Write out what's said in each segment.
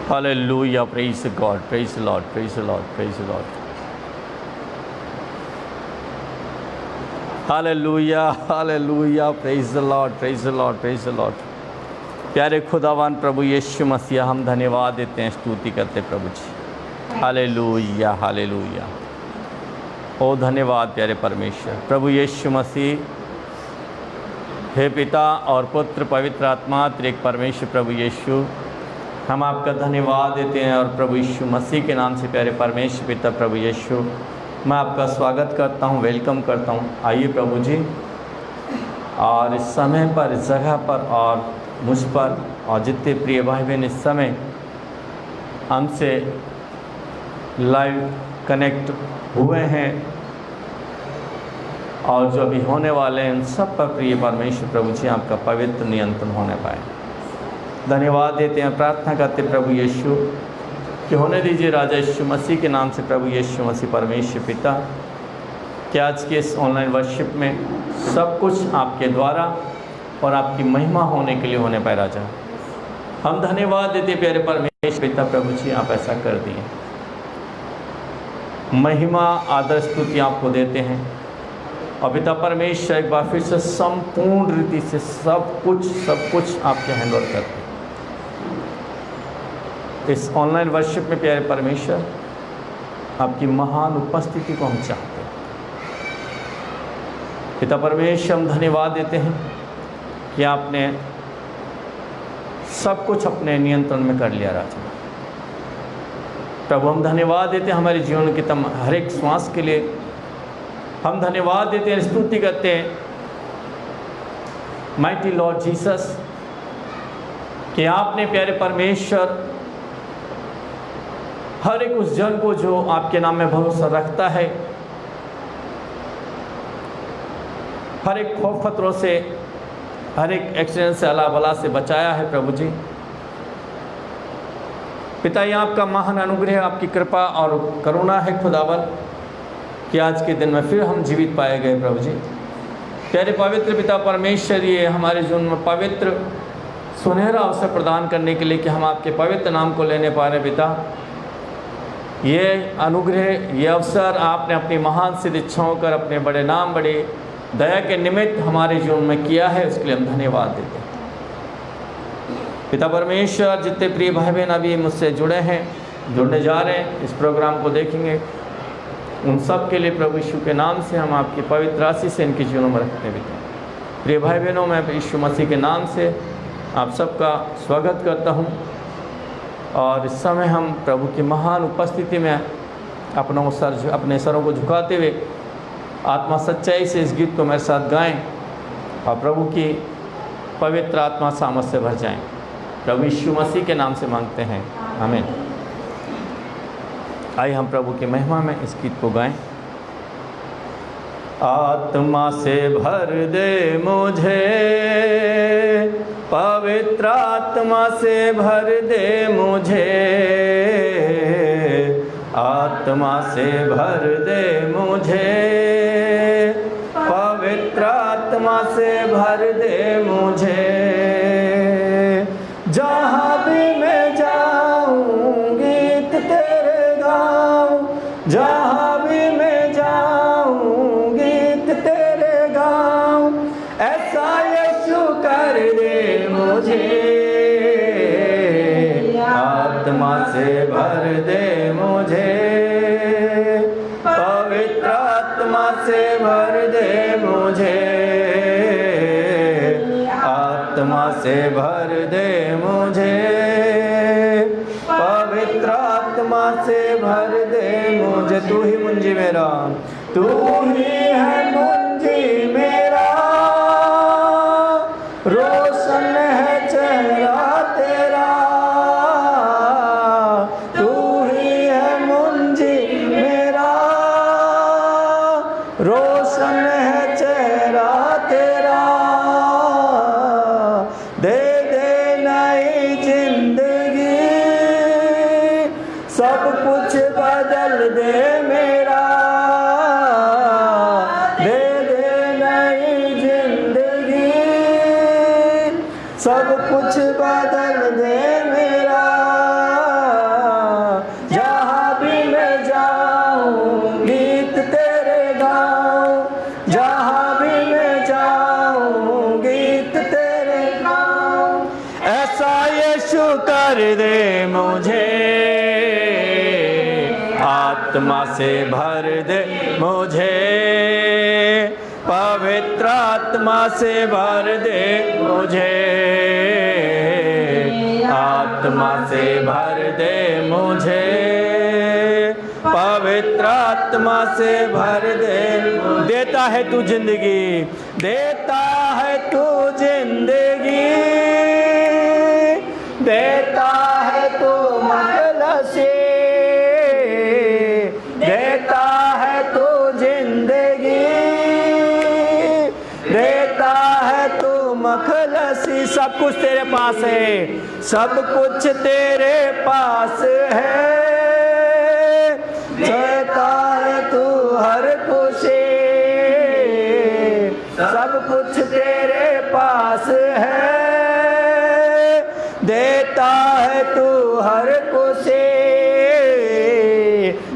Hallelujah. Praise God. Praise the Lord. Praise the Lord. Praise the Lord. Hallelujah. Hallelujah. Praise the Lord. Praise the Lord. Praise the Lord. प्यारे खुदावान प्रभु यीशु मसीह, हम धन्यवाद देते हैं, स्तुति करते हैं प्रभु जी। Hallelujah, hallelujah. ओ धन्यवाद प्यारे परमेश्वर प्रभु यीशु मसीह। हे पिता और पुत्र पवित्र आत्मा त्रिएक परमेश्वर प्रभु यीशु, हम आपका धन्यवाद देते हैं। और प्रभु यीशु मसीह के नाम से प्यारे परमेश्वर पिता प्रभु यीशु, मैं आपका स्वागत करता हूँ, वेलकम करता हूँ। आइए प्रभु जी, और इस समय पर, इस जगह पर और मुझ पर और जितने प्रिय भाई बहन इस समय हमसे लाइव कनेक्ट हुए हैं और जो अभी होने वाले हैं, उन सब पर प्रिय परमेश्वर प्रभु जी आपका पवित्र नियंत्रण होने पाए। धन्यवाद देते हैं, प्रार्थना करते प्रभु यीशु कि होने दीजिए राजा यीशु मसीह के नाम से प्रभु यीशु मसीह परमेश्वर पिता, कि आज के इस ऑनलाइन वर्शिप में सब कुछ आपके द्वारा और आपकी महिमा होने के लिए होने पाए। राजा हम धन्यवाद देते प्यारे परमेश्वर पिता प्रभु जी, आप ऐसा कर दिए। महिमा आदर स्तुति आपको देते हैं और पिता परमेश्वर एक बार फिर से संपूर्ण रीति से सब कुछ आपके हैंडओवर करते हैं। इस ऑनलाइन वर्शिप में प्यारे परमेश्वर आपकी महान उपस्थिति को हम चाहते हैं। पिता परमेश्वर हम धन्यवाद देते हैं कि आपने सब कुछ अपने नियंत्रण में कर लिया। राजा प्रभु हम धन्यवाद देते हैं हमारे जीवन के हर एक श्वास के लिए। हम धन्यवाद देते हैं, स्तुति करते हैं माइटी लॉर्ड जीसस, कि आपने प्यारे परमेश्वर हर एक उस जन को जो आपके नाम में भरोसा रखता है, हर एक खौफ खतरों से, हर एक एक्सीडेंट से, अला बला से बचाया है प्रभु जी। पिता, ये आपका महान अनुग्रह, आपकी कृपा और करुणा है खुदावन, कि आज के दिन में फिर हम जीवित पाए गए प्रभु जी। प्यारे पवित्र पिता परमेश्वर, ये हमारे जीवन में पवित्र सुनहरा अवसर प्रदान करने के लिए कि हम आपके पवित्र नाम को लेने पा रहे पिता। ये अनुग्रह, ये अवसर आपने अपनी महान सिद्ध इच्छाओं कर अपने बड़े नाम, बड़े दया के निमित्त हमारे जीवन में किया है, उसके लिए हम धन्यवाद देते हैं। पिता परमेश्वर, जितने प्रिय भाई बहन अभी मुझसे जुड़े हैं, जुड़ने जा रहे हैं, इस प्रोग्राम को देखेंगे, उन सब के लिए प्रभु यीशु के नाम से हम आपकी पवित्र आशीष से इनके जीवनों में रखते हैं। प्रिय भाई बहनों, मैं यीशु मसीह के नाम से आप सबका स्वागत करता हूँ। और इस समय हम प्रभु की महान उपस्थिति में अपने सरों को झुकाते हुए आत्मा सच्चाई से इस गीत को मेरे साथ गाएं और प्रभु की पवित्र आत्मा सामर्थ से भर जाएं। प्रभु यीशु मसीह के नाम से मांगते हैं, आमीन। आइए हम प्रभु की महिमा में इस गीत को गाएं। आत्मा से भर दे मुझे, पवित्र आत्मा से भर दे मुझे, आत्मा से भर दे मुझे, पवित्र आत्मा से भर दे मुझे। जहाँ भी मैं जाऊँ गीत तेरे गाऊँ, जहाँ भी मैं जाऊँ गीत तेरे गाऊँ, ऐसा यीशु कर दे मुझे। आत्मा से भर दे मुझे, पवित्र आत्मा से भर दे मुझे, आत्मा से भर दे मुझे, पवित्र आत्मा से भर दे मुझे। तू ही मुंजी मेरा, तू ही है मुंजी मेरा, रोशन है चेहरा तेरा, तू ही है मुंजी मेरा, रोशन है चेहरा तेरा। दे दे नई जिंदगी, सब कुछ बदल दे मेरा। दे दे नई जिंदगी, सब कुछ बदल दे मेरा। भर दे मुझे, आत्मा से भर दे मुझे, पवित्र आत्मा से भर दे मुझे, आत्मा से भर दे मुझे, पवित्र आत्मा से भर दे। देता है तू जिंदगी, देता है तू जिंदगी, देता है तू मखलसी, देता है तू जिंदगी, देता है तू मखलसी। सब कुछ तेरे पास है, सब कुछ तेरे पास है, देता है तू हर खुशी, सब कुछ तेरे पास है, देता है तू हर खुशी।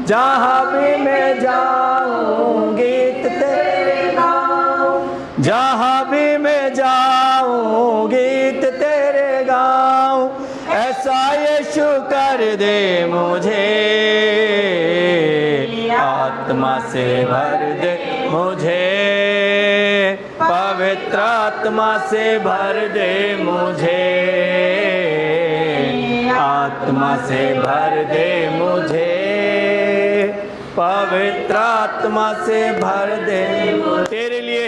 जहाँ भी मैं जाऊँ गीत तेरे गाऊँ, जहाँ भी मैं जाऊँ गीत तेरे गाऊँ, ऐसा यीशु कर दे मुझे, आत्मा से भर दे मुझे, पवित्र आत्मा से भर दे मुझे, आत्मा से भर दे मुझे, पवित्र आत्मा से भर दे। तेरे लिए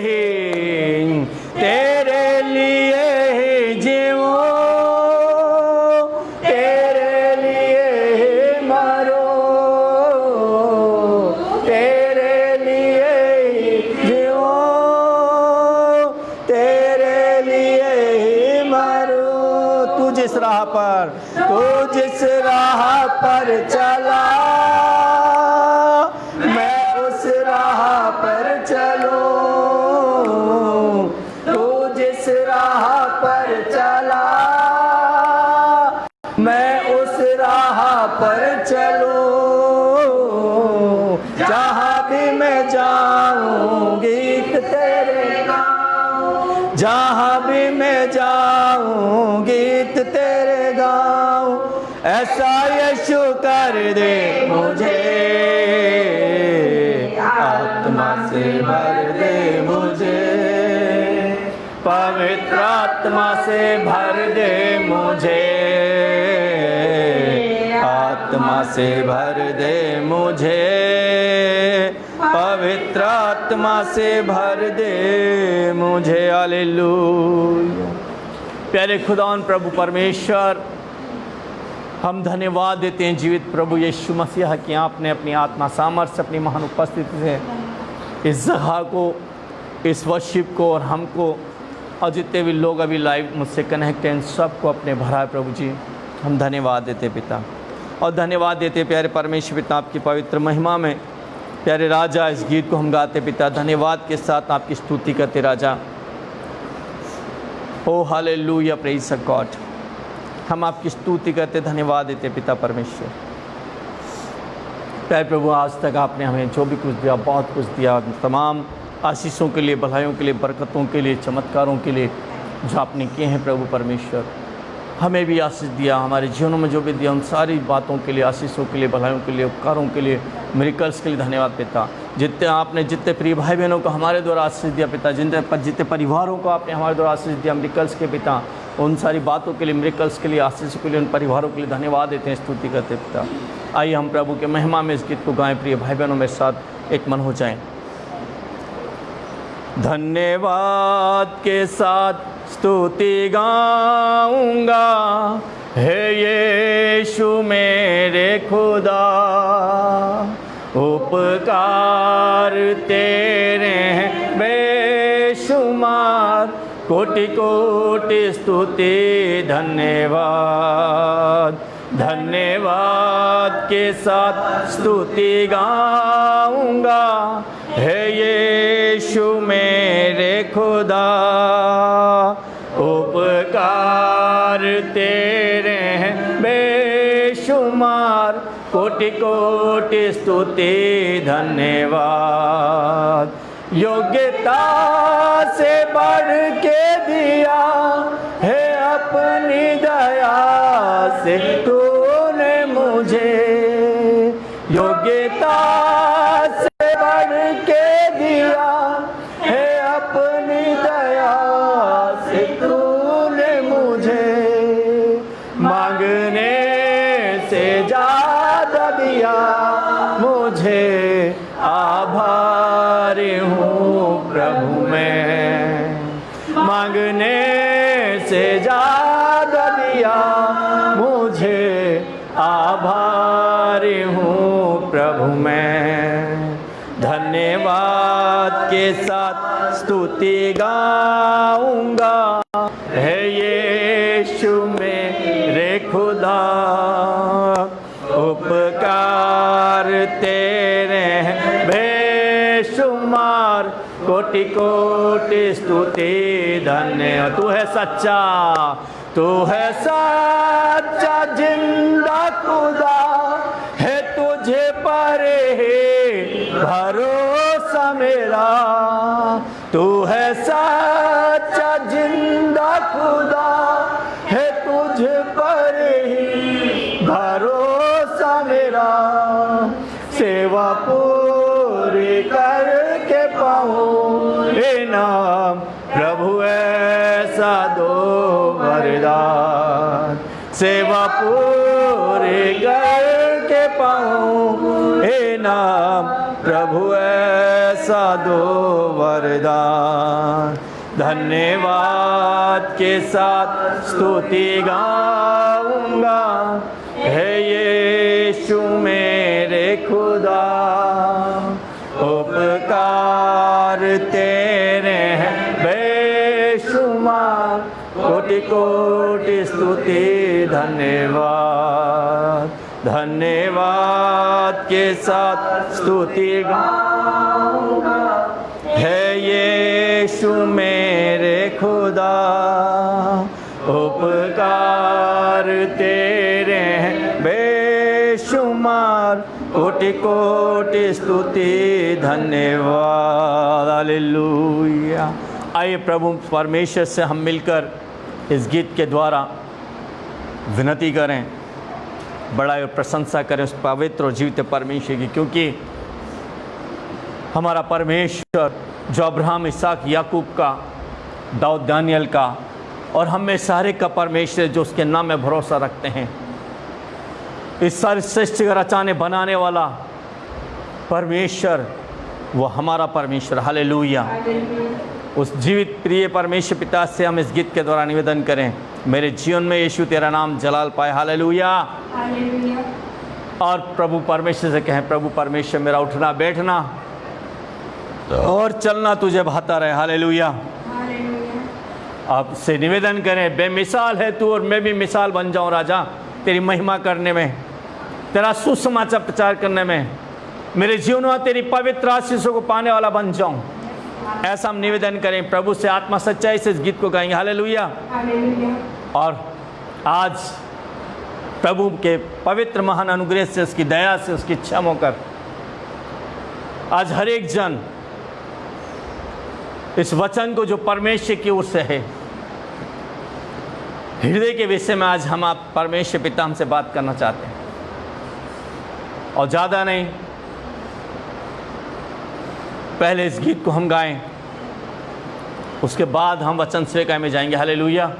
ही जीवो, तेरे लिए ही मरो, तेरे लिए ही जीवो, तेरे लिए ही मरो। तू जिस राह पर चला, मैं उस राह पर चलूं, तू जिस राह पर चला, मैं उस राह पर चलूं। जहाँ भी मैं जाऊँ गीत तेरे गाऊँ, जहाँ भी मैं जाऊँ गीत तेरे गाऊँ, ऐसा यीशु कर दे मुझे, आत्मा से भर दे मुझे, पवित्र आत्मा से भर दे मुझे, आत्मा से भर दे मुझे, पवित्र आत्मा से भर दे मुझे। हालेलुया। प्यारे खुदावन प्रभु परमेश्वर, हम धन्यवाद देते हैं जीवित प्रभु यीशु मसीह कि आपने अपनी आत्मा सामर्थ्य, अपनी महान उपस्थिति से इस जगह को, इस वर्शिप को और हमको और जितने भी लोग अभी लाइव मुझसे कनेक्ट हैं सबको अपने भरा है प्रभु जी। हम धन्यवाद देते पिता, और धन्यवाद देते प्यारे परमेश्वर पिता आपकी पवित्र महिमा में। प्यारे राजा, इस गीत को हम गाते पिता, धन्यवाद के साथ आपकी स्तुति करते राजा। ओ हालेलुया, प्रेज़ गॉड। हम आपकी स्तुति करते, धन्यवाद देते पिता परमेश्वर। प्यारे प्रभु, आज तक आपने हमें जो भी कुछ दिया, बहुत कुछ दिया, तमाम आशीषों के लिए, भलाइयों के लिए, बरकतों के लिए, चमत्कारों के लिए जो आपने किए हैं प्रभु परमेश्वर। हमें भी आशीष दिया, हमारे जीवनों में जो भी दिया उन सारी बातों के लिए, आशीषों के लिए, भलाइयों के लिए, उपकारों के लिए, मिरेकल्स के लिए धन्यवाद पिता। जितने प्रिय भाई बहनों को हमारे द्वारा आशीष दिया पिता, जितने परिवारों को आपने हमारे द्वारा आशीष दिया मिरेकल्स के पिता, उन सारी बातों के लिए, मिरेकल्स के लिए, आशीषों के लिए, उन परिवारों के लिए धन्यवाद देते हैं, स्तुति करते पिता। आइए हम प्रभु के महिमा में इस गीत को गाएं। प्रिय भाई बहनों मेरे साथ एक मन हो जाएं। धन्यवाद के साथ स्तुति गाऊंगा, हे यीशु मेरे खुदा, उपकार तेरे हैं बेशुमार, कोटि कोटि स्तुति धन्यवाद। धन्यवाद के साथ स्तुति गाऊंगा, हे यीशु मेरे खुदा, उपकार तेरे हैं बेशुमार, कोटि कोटि स्तुति धन्यवाद। योग्यता से बढ़ के दिया है, अपनी दया से तूने मुझे योग्यता से बढ़ के दिया है, अपनी दया से तूने मुझे मांगने से ज्यादा दिया। मुझे आभारी हूँ प्रभु मैं, मांगने से ज्यादा दिया। मुझे आभारी हूँ प्रभु मैं। धन्यवाद के साथ स्तुति गाऊंगा, है यीशु मेरे खुदा। उपकार तेरे हैं बेशुमार, कोटि कोटि स्तुति धन्य। तू है सच्चा, तू है सच्चा जिंदा खुदा, है तुझे पर भरोसा मेरा। तू है सच्चा जिंदा खुदा, है तुझे पर भरोसा मेरा। सेवा पूरी करके पाऊँ इनाम प्रभु ऐसा दो वरदान। सेवा पूरी करके पाऊँ इनाम प्रभु ऐसा दो वरदान। धन्यवाद के साथ स्तुति गाऊंगा, है यीशु मेरे खुदा। उपकार तेरे हैं बेशुमार, कोटि कोटि स्तुति धन्यवाद। धन्यवाद के साथ स्तुति गाऊंगा, है यीशु मेरे खुदा। उपकार तेरे हैं बेशुमार, कोटि कोटि स्तुति धन्यवाद। हालेलुया। आइए प्रभु परमेश्वर से हम मिलकर इस गीत के द्वारा विनती करें, बड़ाई और प्रशंसा करें उस पवित्र और जीवित परमेश्वर की, क्योंकि हमारा परमेश्वर जो अब्राहम, इसहाक, याकूब का, दाऊद, दानियल का और हम में सारे का परमेश्वर, जो उसके नाम में भरोसा रखते हैं, इस सारी सृष्टि का रचाने बनाने वाला परमेश्वर, वो हमारा परमेश्वर। हालेलुया। उस जीवित प्रिय परमेश्वर पिता से हम इस गीत के द्वारा निवेदन करें, मेरे जीवन में यीशु तेरा नाम जलाल पाए। हालेलुया। और प्रभु परमेश्वर से कहें, प्रभु परमेश्वर मेरा उठना बैठना और चलना तुझे भाता रहे। हालेलुया। आपसे निवेदन करें, बेमिसाल है तू और मैं भी मिसाल बन जाऊं राजा, तेरी महिमा करने में, तेरा सुसमाचार प्रचार करने में, मेरे जीवन में तेरी पवित्र आशीषों को पाने वाला बन जाऊं। ऐसा हम निवेदन करें, प्रभु से आत्मा सच्चाई से इस गीत को गाएंगे। हालेलुया। और आज प्रभु के पवित्र महान अनुग्रह से, उसकी दया से, उसकी इच्छा होकर आज हर एक जन इस वचन को जो परमेश्वर की ओर से है, हृदय के विषय में आज हम आप परमेश्वर पिता हमसे बात करना चाहते हैं। और ज़्यादा नहीं, पहले इस गीत को हम गाएं, उसके बाद हम वचन स्वीकार में जाएंगे। हालेलुया।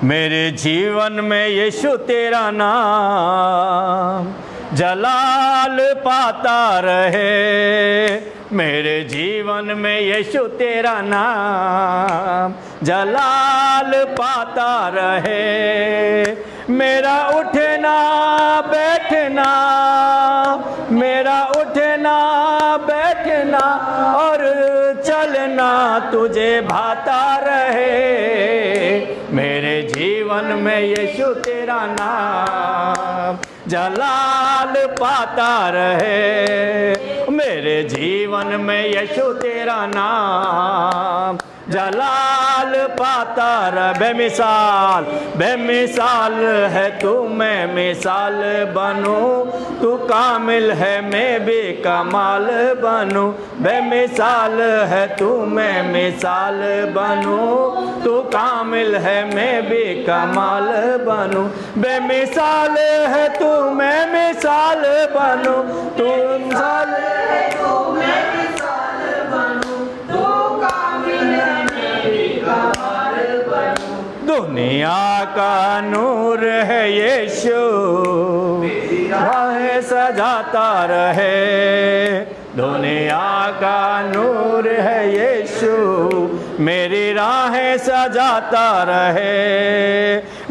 मेरे जीवन में यीशु तेरा नाम जलाल पाता रहे, मेरे जीवन में यीशु तेरा नाम जलाल पाता रहे। मेरा उठना बैठना, मेरा उठना बैठना और चलना तुझे भाता रहे। मेरे जीवन में यीशु तेरा नाम जलाल पाता रहे। मेरे जीवन में यीशु तेरा नाम जलाल पाता रहे। बेमिसाल बेमिसाल है तू, मैं मिसाल बनूं, तू कामिल है मैं बेकमाल बनूं। बेमिसाल है तू, मैं मिसाल बनूं, तू कामिल है मैं बेकमाल बनूं। बेमिसाल है तू, मैं मिसाल बनूं, तू मिसाल है तू, मैं मिसाल बनूं, तू कामिल है मैं बेकमाल बनूं। दुनिया का नूर है यीशु, राहें सजाता रहे। दुनिया का नूर है यीशु, मेरी राहें सजाता रहे।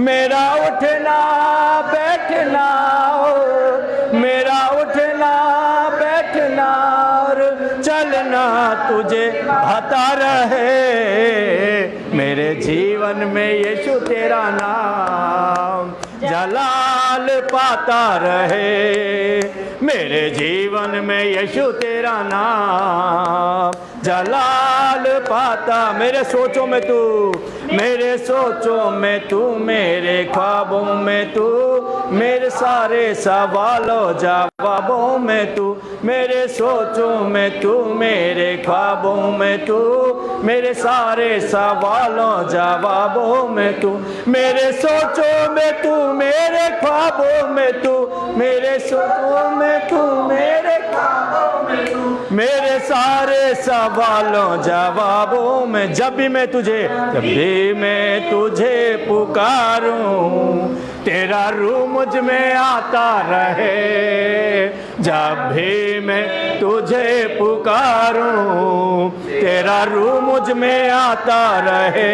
मेरा उठना बैठना हो, मेरा उठना बैठना और चलना तुझे भाता रहे। मेरे जीवन में यीशु तेरा नाम जलाल पाता रहे। मेरे जीवन में यीशु तेरा नाम जलाल पाता। मेरे सोचों में तू, मेरे सोचों में तू, मेरे ख्वाबों में तू, मेरे सारे सवालों जवाबों में तू। मेरे सोचों में तू, मेरे ख्वाबों में तू, मेरे सारे सवालों जवाबों में तू। मेरे सोचों में तू, मेरे ख्वाबों में तू, मेरे सोचों में तू, मेरे ख्वाबों में तू, मेरे सारे सवालों जवाबों में। जब भी मैं तुझे पुकारूं, तेरा रूह मुझ में आता रहे। जब भी मैं तुझे पुकारूं, तेरा रूह मुझ में आता रहे।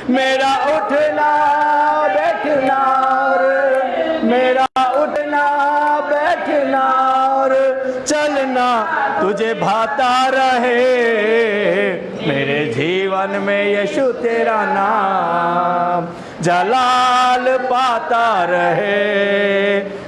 मेरा उठना बैठना और मेरा उठना बैठना और चलना तुझे भाता रहे। मेरे जीवन में यीशु तेरा नाम जलाल पाता रहे।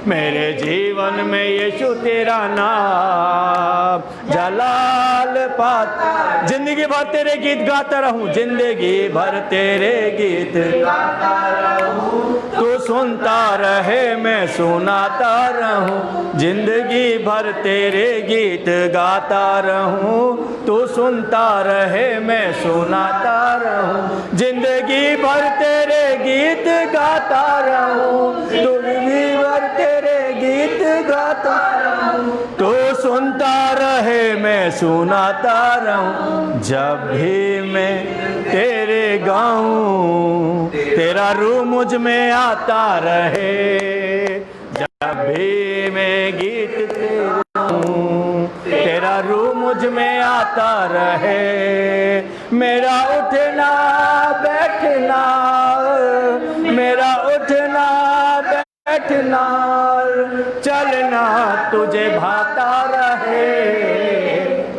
मेरे जीवन में यीशु तेरा नाम जलाल पाता। जिंदगी भर तेरे गीत गाता रहूं, जिंदगी भर तेरे गीत गाता रहूं, तू सुनता रहे मैं सुनाता रहूं। जिंदगी भर तेरे गीत गाता रहूं, तू सुनता रहे मैं सुनाता रहूं। जिंदगी भर तेरे गीत गाता रहूं, जिंदगी भर तेरे गीत गाता रहूं, तू सुनता रहे मैं सुनाता रहूं। जब भी मैं तेरे गाऊं, तेरा रूह मुझ में आता रहे। जब भी मैं गीत तेरे गाऊं, तेरा रूह मुझ में आता रहे। मेरा उठना बैठना, मेरा उठना बैठना चलना तुझे भाता रहे।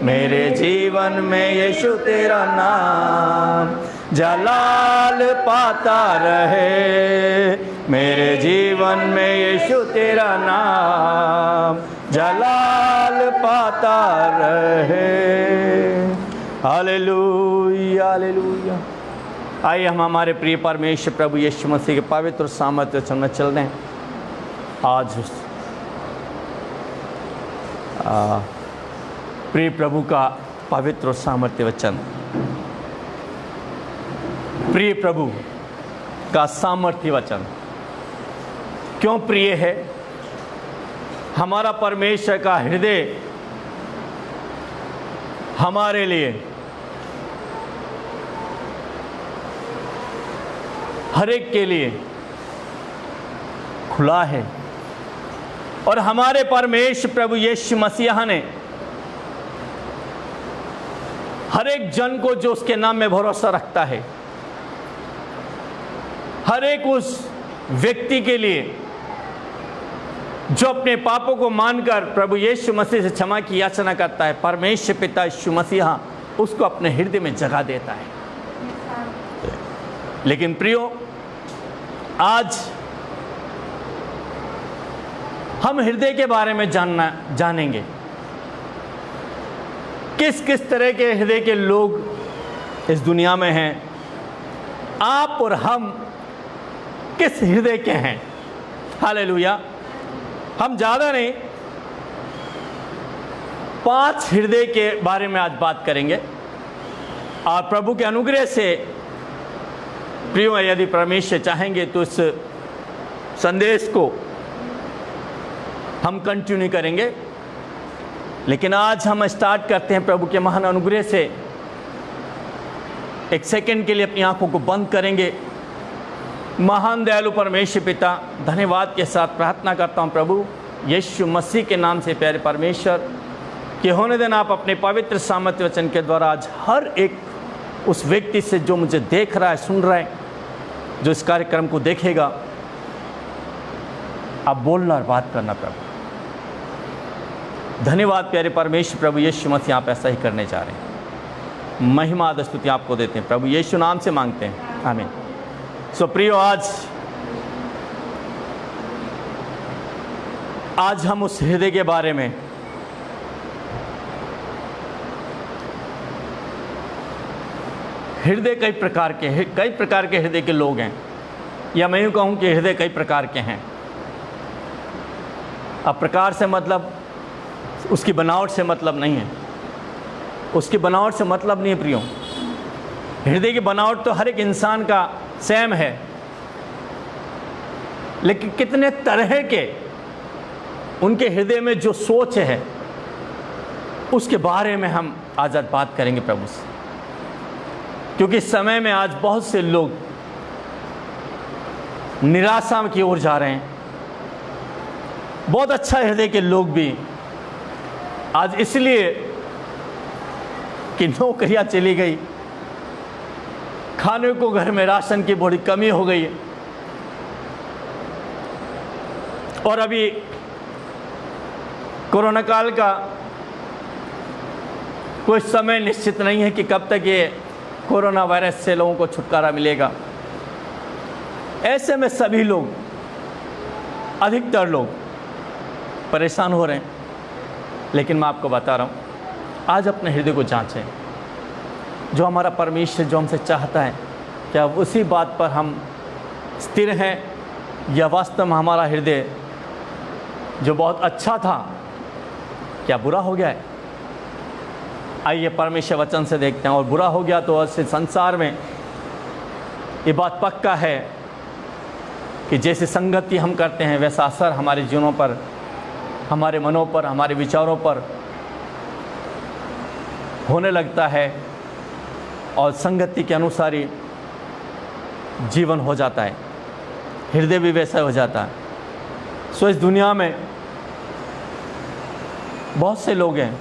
मेरे जीवन में यीशु तेरा नाम जलाल पाता रहे। मेरे जीवन में यीशु तेरा नाम जलाल पाता रहे। Hallelujah hallelujah. आइए हम हमारे प्रिय परमेश्वर प्रभु यीशु मसीह के पवित्र और सामर्थ्य वचन में चल रहे हैं। आज प्रिय प्रभु का पवित्र और सामर्थ्य वचन, प्रिय प्रभु का सामर्थ्य वचन क्यों प्रिय है? हमारा परमेश्वर का हृदय हमारे लिए हर एक के लिए खुला है और हमारे परमेश्वर प्रभु यीशु मसीह ने हर एक जन को जो उसके नाम में भरोसा रखता है, हर एक उस व्यक्ति के लिए जो अपने पापों को मानकर प्रभु यीशु मसीह से क्षमा की याचना करता है, परमेश्वर पिता यीशु मसीह उसको अपने हृदय में जगह देता है। लेकिन प्रियो, आज हम हृदय के बारे में जानेंगे। किस किस तरह के हृदय के लोग इस दुनिया में हैं, आप और हम किस हृदय के हैं? हालेलुया। हम ज़्यादा नहीं, 5 हृदय के बारे में आज बात करेंगे। और प्रभु के अनुग्रह से प्रियो, यदि परमेश्वर चाहेंगे तो इस संदेश को हम कंटिन्यू करेंगे। लेकिन आज हम स्टार्ट करते हैं प्रभु के महान अनुग्रह से। एक सेकंड के लिए अपनी आंखों को बंद करेंगे। महान दयालु परमेश्वर पिता, धन्यवाद के साथ प्रार्थना करता हूं प्रभु यीशु मसीह के नाम से, प्यारे परमेश्वर, कि होने दिन आप अपने पवित्र सामर्थ्य वचन के द्वारा आज हर एक उस व्यक्ति से जो मुझे देख रहा है, सुन रहा है, जो इस कार्यक्रम को देखेगा, आप बोलना और बात करना प्रभु। धन्यवाद प्यारे परमेश्वर, प्रभु यीशु मसीह, आप ऐसा ही करने जा रहे हैं। महिमा आदर स्तुति आपको देते हैं प्रभु यीशु नाम से मांगते हैं, आमीन। सो प्रियो, आज हम उस हृदय के बारे में हृदय कई प्रकार के हृदय के लोग हैं, या मैं यूँ कहूँ कि हृदय कई प्रकार के हैं। अब प्रकार से मतलब उसकी बनावट से मतलब नहीं है, उसकी बनावट से मतलब नहीं है प्रियो। हृदय की बनावट तो हर एक इंसान का सेम है, लेकिन कितने तरह के उनके हृदय में जो सोच है, उसके बारे में हम आज बात करेंगे प्रभु से। क्योंकि इस समय में आज बहुत से लोग निराशा की ओर जा रहे हैं। बहुत अच्छा हृदय के लोग भी आज इसलिए कि नौकरियां चली गई, खाने को घर में राशन की बड़ी कमी हो गई है, और अभी कोरोना काल का कोई समय निश्चित नहीं है कि कब तक ये कोरोना वायरस से लोगों को छुटकारा मिलेगा। ऐसे में सभी लोग, अधिकतर लोग परेशान हो रहे हैं। लेकिन मैं आपको बता रहा हूँ, आज अपने हृदय को जांचें। जो हमारा परमेश्वर जो हमसे चाहता है, क्या उसी बात पर हम स्थिर हैं, या वास्तव में हमारा हृदय जो बहुत अच्छा था क्या बुरा हो गया है? आइए परमेश्वर वचन से देखते हैं। और बुरा हो गया तो ऐसे संसार में ये बात पक्का है कि जैसे संगति हम करते हैं, वैसा असर हमारे जीवनों पर, हमारे मनों पर, हमारे विचारों पर होने लगता है, और संगति के अनुसार ही जीवन हो जाता है, हृदय भी वैसा हो जाता है। सो इस दुनिया में बहुत से लोग हैं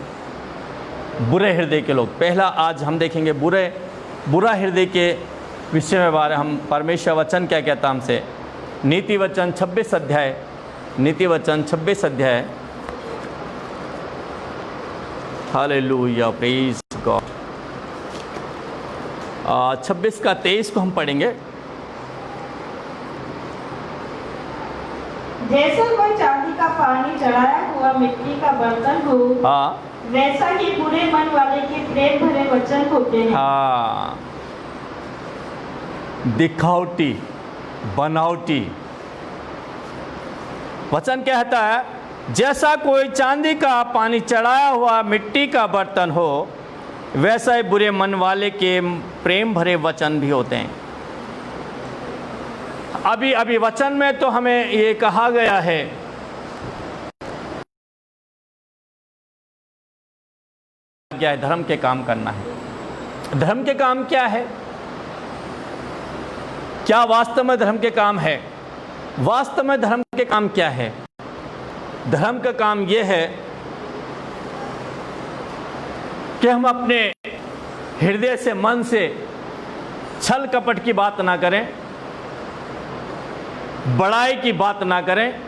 बुरे हृदय के लोग। पहला आज हम देखेंगे बुरा हृदय के विषय में बारे हम परमेश्वर वचन क्या कहता हमसे। नीति वचन 26 अध्याय, नीति वचन 26 अध्याय, हालेलुया, प्रेज गॉड। 26 का 23 को हम पढ़ेंगे। जैसा कोई चांदी का पानी चढ़ाया हुआ मिट्टी का बर्तन हो, हाँ, वैसा ही बुरे मन वाले के प्रेम भरे वचन होते हैं। हाँ, दिखावटी, बनावटी। वचन कहता है, जैसा कोई चांदी का पानी चढ़ाया हुआ मिट्टी का बर्तन हो, वैसा ही बुरे मन वाले के प्रेम भरे वचन भी होते हैं। अभी वचन में तो हमें ये कहा गया है क्या है, धर्म के काम करना है। धर्म के काम क्या है? क्या वास्तव में धर्म के काम है? वास्तव में धर्म के काम क्या है? धर्म का काम यह है कि हम अपने हृदय से, मन से छल कपट की बात ना करें, बड़ाई की बात ना करें।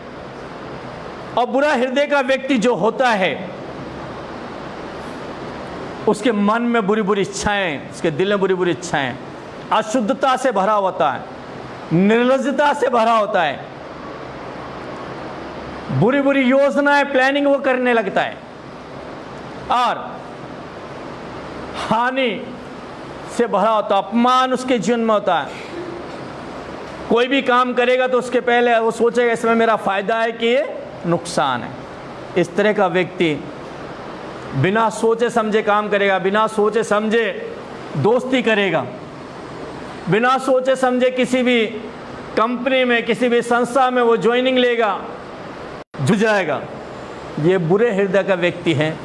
और बुरा हृदय का व्यक्ति जो होता है, उसके मन में बुरी बुरी इच्छाएं, उसके दिल में बुरी बुरी इच्छाएं, अशुद्धता से भरा होता है, निर्लज्जता से भरा होता है, बुरी बुरी योजनाएं, प्लानिंग वो करने लगता है, और हानि से भरा होता है, अपमान उसके जीवन में होता है। कोई भी काम करेगा तो उसके पहले वो सोचेगा इसमें मेरा फ़ायदा है कि ये नुकसान है। इस तरह का व्यक्ति बिना सोचे समझे काम करेगा, बिना सोचे समझे दोस्ती करेगा, बिना सोचे समझे किसी भी कंपनी में, किसी भी संस्था में वो ज्वाइनिंग लेगा, जुड़ जाएगा। ये बुरे हृदय का व्यक्ति है।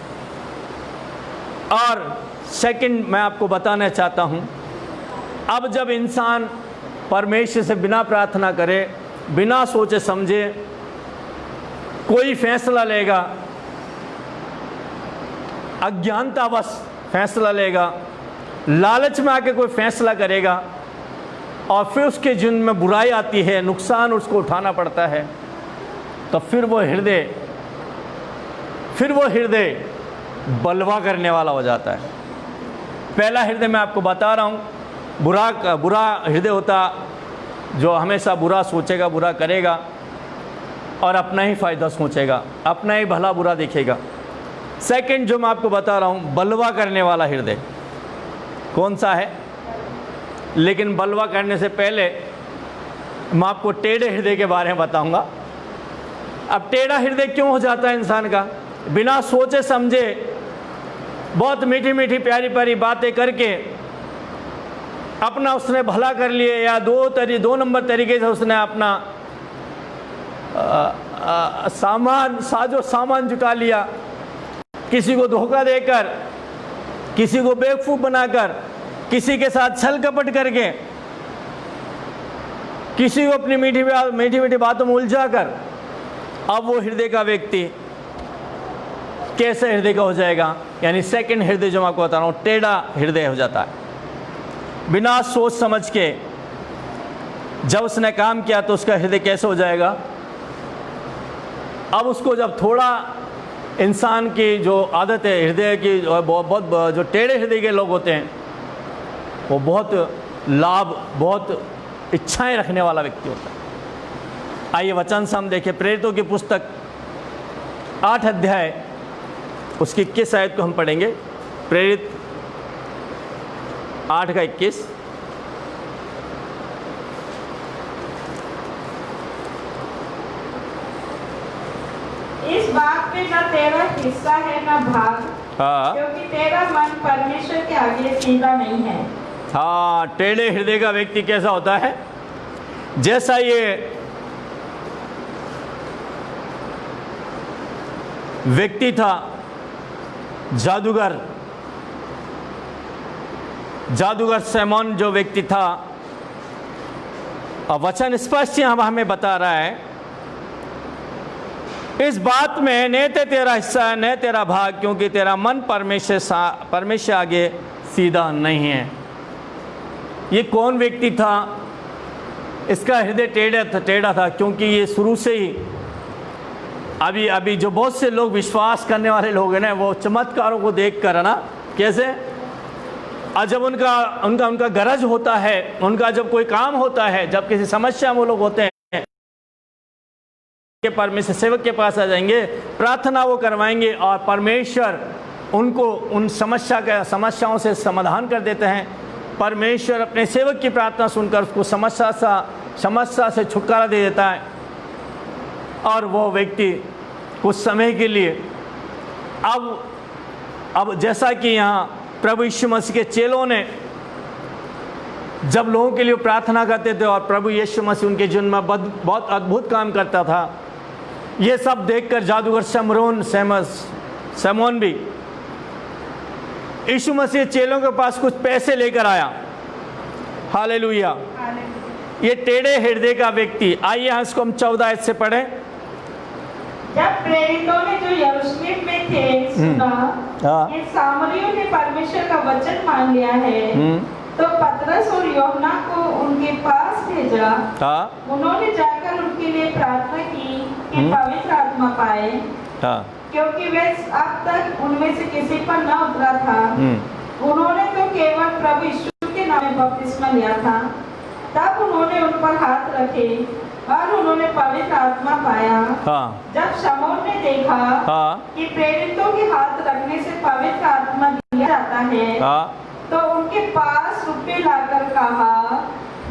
और सेकंड मैं आपको बताना चाहता हूँ, अब जब इंसान परमेश्वर से बिना प्रार्थना करे, बिना सोचे समझे कोई फैसला लेगा, अज्ञानतावश फैसला लेगा, लालच में आके कोई फैसला करेगा और फिर उसके जीवन में बुराई आती है, नुकसान उसको उठाना पड़ता है, तो फिर वो हृदय बलवा करने वाला हो जाता है। पहला हृदय मैं आपको बता रहा हूँ, बुरा हृदय होता जो हमेशा बुरा सोचेगा, बुरा करेगा और अपना ही फ़ायदा सोचेगा, अपना ही भला बुरा देखेगा। सेकंड जो मैं आपको बता रहा हूँ, बलवा करने वाला हृदय कौन सा है? लेकिन बलवा करने से पहले मैं आपको टेढ़े हृदय के बारे में बताऊंगा। अब टेढ़ा हृदय क्यों हो जाता है इंसान का? बिना सोचे समझे बहुत मीठी मीठी प्यारी प्यारी बातें करके अपना उसने भला कर लिए, या दो नंबर तरीके से उसने अपना सामान जुटा लिया, किसी को धोखा देकर, किसी को बेवकूफ़ बनाकर, किसी के साथ छल कपट करके, किसी को अपनी मीठी मीठी बातों में उलझा कर, अब वो हृदय का व्यक्ति कैसे हृदय का हो जाएगा? यानी सेकंड हृदय जो मैं आपको बता रहा हूँ, टेढ़ा हृदय हो जाता है। बिना सोच समझ के जब उसने काम किया तो उसका हृदय कैसे हो जाएगा? अब उसको जब थोड़ा इंसान की जो आदत है हृदय की, बहुत जो टेढ़े हृदय के लोग होते हैं वो बहुत इच्छाएं रखने वाला व्यक्ति होता है। आइए वचन से हम देखें, प्रेरितों की पुस्तक 8 अध्याय उसकी 21 आयत को हम पढ़ेंगे। प्रेरित 8 का 21। इस बात में न तेरा हिस्सा है न भाग, क्योंकि तेरा मन परमेश्वर के आगे सीधा नहीं है। हाँ, टेढ़े हृदय का व्यक्ति कैसा होता है? जैसा ये व्यक्ति था जादूगर सैमोन जो व्यक्ति था, और वचन स्पष्ट यहाँ हमें बता रहा है, इस बात में न तो तेरा हिस्सा है न तेरा भाग, क्योंकि तेरा मन परमेश्वर आगे सीधा नहीं है। ये कौन व्यक्ति था? इसका हृदय टेढ़ा था, क्योंकि ये शुरू से ही अभी जो बहुत से लोग विश्वास करने वाले लोग हैं ना, वो चमत्कारों को देख कर, है ना, कैसे और जब उनका गरज होता है, उनका जब कोई काम होता है, जब किसी समस्या में वो लोग होते हैं, के परमेश्वर सेवक के पास आ जाएंगे, प्रार्थना वो करवाएंगे और परमेश्वर उनको उन समस्याओं से समाधान कर देते हैं। परमेश्वर अपने सेवक की प्रार्थना सुनकर उसको समस्या से छुटकारा दे देता है, और वो व्यक्ति कुछ समय के लिए अब जैसा कि यहाँ प्रभु यीशु मसीह के चेलों ने जब लोगों के लिए प्रार्थना करते थे और प्रभु यीशु मसीह उनके जीवन में बहुत अद्भुत काम करता था, ये सब देखकर जादूगर सैमोन भी यीशु मसीह चेलों के पास कुछ पैसे लेकर आया। हालेलुया। ये टेढ़े हृदय का व्यक्ति, आइए यहाँ इसको हम 14 आयत से पढ़ें। जब प्रेरितों ने जो यरूशलेम में थे सुना कि सामरियों ने परमेश्वर का वचन मान लिया है, तो पतरस और यूहन्ना को उनके पास भेजा। उन्होंने जाकर उनके लिए प्रार्थना की कि पवित्र आत्मा पाए, क्योंकि वे अब तक उनमें से किसी पर न उतरा था। उन्होंने तो केवल प्रभु यीशु के नाम में बपतिस्मा लिया था। तब उन्होंने उन पर हाथ रखे और उन्होंने पवित्र आत्मा पाया। जब शमौन ने देखा कि प्रेरितों के हाथ रखने से पवित्र आत्मा दिया जाता है, तो उनके पास रुपये लाकर कहा,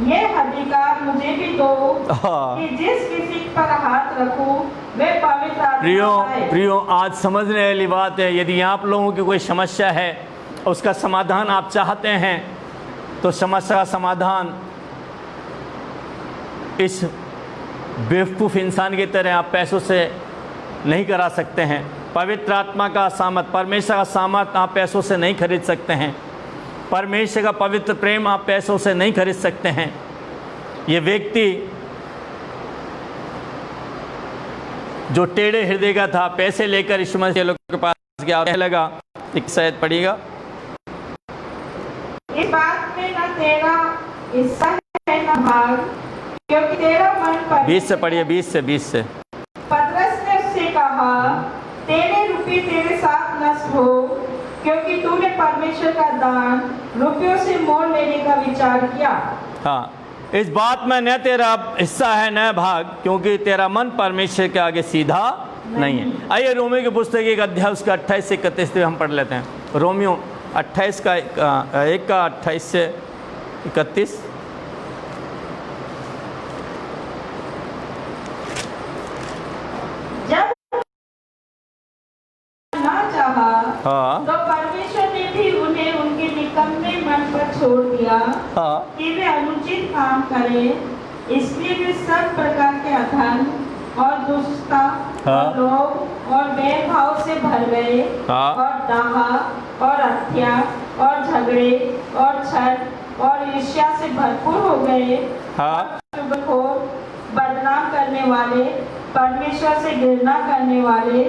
ये अधिकार मुझे भी दो कि जिस किसी पर हाथ रखूं वे पवित्र आत्मा पाए। प्रियो, आज समझने वाली बात है। यदि आप लोगों की कोई समस्या है, उसका समाधान आप चाहते हैं, तो समस्या का समाधान इस बेवकूफ़ इंसान की तरह आप पैसों से नहीं करा सकते हैं। पवित्र आत्मा का सामर्थ, परमेश्वर का सामर्थ आप पैसों से नहीं खरीद सकते हैं। परमेश्वर का पवित्र प्रेम आप पैसों से नहीं खरीद सकते हैं। ये व्यक्ति जो टेढ़े हृदय का था, पैसे लेकर यीशु मसीह लोग के पास गया, कहने लगा, एक शायद पढ़िएगा, इस बात में न तेरा हिस्सा है न भाग, क्योंकि तेरा मन पर। 20 से पढ़िए, 20 से। पतरस ने उससे कहा, तेरे रुपये तेरे साथ नष्ट हो, क्योंकि तूने परमेश्वर का दान रुपयों से मोल लेने का विचार किया। हाँ, इस बात में न तेरा हिस्सा है न भाग, क्योंकि तेरा मन परमेश्वर के आगे सीधा नहीं है। आइए रोमियो की पुस्तक 1 अध्याय उसका 28 से 31 हम पढ़ लेते हैं। रोमियो 28 का 1 का 28 से 31। जब ना चाहा, हाँ, तो परमेश्वर ने भी उन्हें उनके निकम्मे मन पर छोड़ दिया, हाँ, कि वे अनुचित काम करें। इसलिए वे सब प्रकार के अधर्म और दुष्टता और लोभ और भेदभाव से भर गए, हाँ, और डाहा और हत्या और झगड़े और छल और ईर्ष्या से भरपूर हो गए। हाँ, चुगलखोर, बदनाम करने वाले, परमेश्वर से घृणा करने वाले,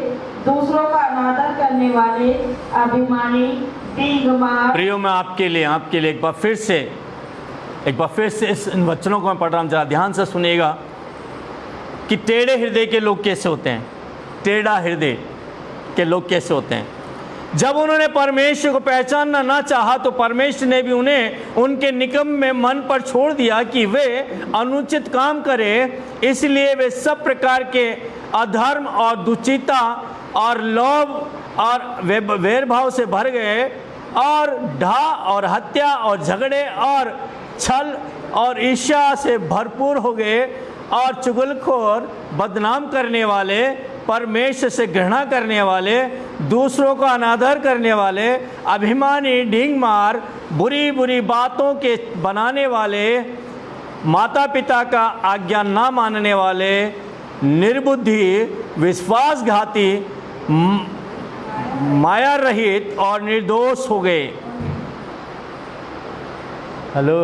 दूसरों का अनादर करने वाले, अभिमानी, दीनमार। प्रियो, मैं आपके लिए एक बार फिर से इस इन वचनों को मैं पढ़ रहा हूँ, जरा ध्यान से सुनिएगा कि टेढ़े हृदय के लोग कैसे होते हैं। टेढ़ा हृदय के लोग कैसे होते हैं। जब उन्होंने परमेश्वर को पहचानना ना चाहा, तो परमेश्वर ने भी उन्हें उनके निकम में मन पर छोड़ दिया कि वे अनुचित काम करें। इसलिए वे सब प्रकार के अधर्म और दुचिता और लोभ और वैरभाव से भर गए, और ढा और हत्या और झगड़े और छल और ईर्ष्या से भरपूर हो गए, और चुगलखोर, बदनाम करने वाले, परमेश्वर से घृणा करने वाले, दूसरों का अनादर करने वाले, अभिमानी, ढींगमार, बुरी बुरी बातों के बनाने वाले, माता पिता का आज्ञा ना मानने वाले, निर्बुद्धि, विश्वासघाती, माया रहित और निर्दोष हो गए। हेलो,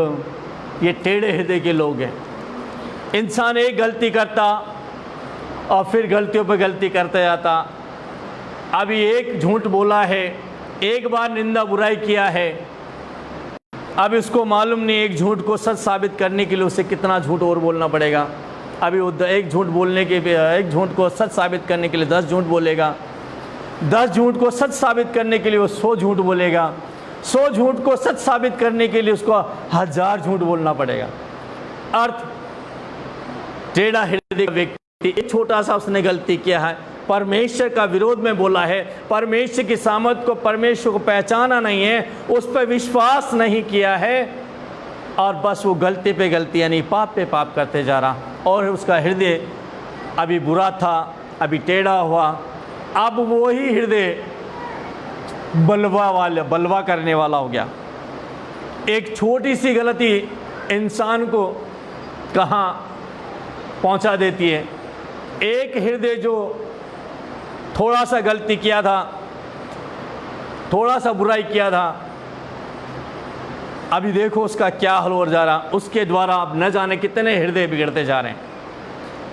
ये टेढ़े हृदय के लोग हैं। इंसान एक गलती करता और फिर गलतियों पर गलती करता जाता। अभी एक झूठ बोला है, एक बार निंदा बुराई किया है, अब इसको मालूम नहीं एक झूठ को सच साबित करने के लिए उसे कितना झूठ और बोलना पड़ेगा। अभी वो एक झूठ को सच साबित करने के लिए 10 झूठ बोलेगा, 10 झूठ को सच साबित करने के लिए वो 100 झूठ बोलेगा, 100 झूठ को सच साबित करने के लिए उसको 1000 झूठ बोलना पड़ेगा। अर्थ, टेढ़ा हृदय व्यक्ति, एक छोटा सा उसने गलती किया है, परमेश्वर का विरोध में बोला है, परमेश्वर की सामर्थ को, परमेश्वर को पहचाना नहीं है, उस पर विश्वास नहीं किया है, और बस वो गलती पे गलती यानी पाप पे पाप करते जा रहा। और उसका हृदय अभी बुरा था, अभी टेढ़ा हुआ, अब वही हृदय बलवा करने वाला हो गया। एक छोटी सी गलती इंसान को कहाँ पहुंचा देती है। एक हृदय जो थोड़ा सा गलती किया था, थोड़ा सा बुराई किया था, अभी देखो उसका क्या हाल हो जा रहा। उसके द्वारा अब न जाने कितने हृदय बिगड़ते जा रहे हैं।